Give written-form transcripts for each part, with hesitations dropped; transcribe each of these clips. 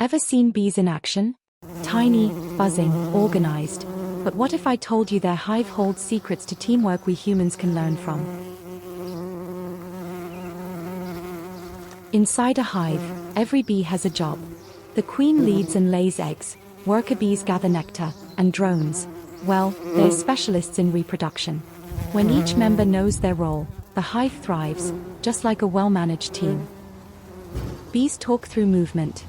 Ever seen bees in action? Tiny, buzzing, organized. But what if I told you their hive holds secrets to teamwork we humans can learn from? Inside a hive, every bee has a job. The queen leads and lays eggs, worker bees gather nectar, and drones, well, they're specialists in reproduction. When each member knows their role, the hive thrives, just like a well-managed team. Bees talk through movement.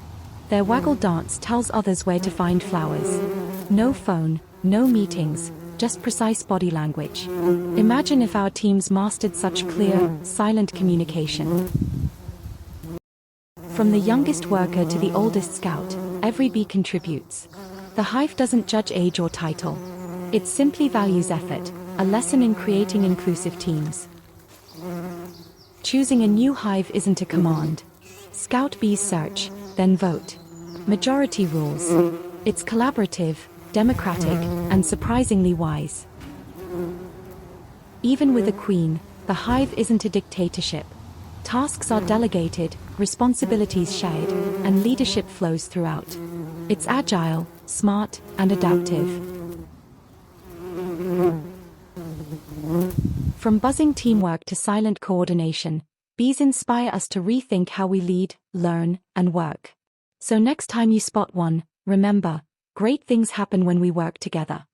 Their waggle dance tells others where to find flowers. No phone, no meetings, just precise body language. Imagine if our teams mastered such clear, silent communication. From the youngest worker to the oldest scout, every bee contributes. The hive doesn't judge age or title. It simply values effort, a lesson in creating inclusive teams. Choosing a new hive isn't a command. Scout bees search, then vote. Majority rules. It's collaborative, democratic, and surprisingly wise. Even with a queen, the hive isn't a dictatorship. Tasks are delegated, responsibilities shared, and leadership flows throughout. It's agile, smart, and adaptive. From buzzing teamwork to silent coordination, bees inspire us to rethink how we lead, learn, and work. So next time you spot one, remember, great things happen when we work together.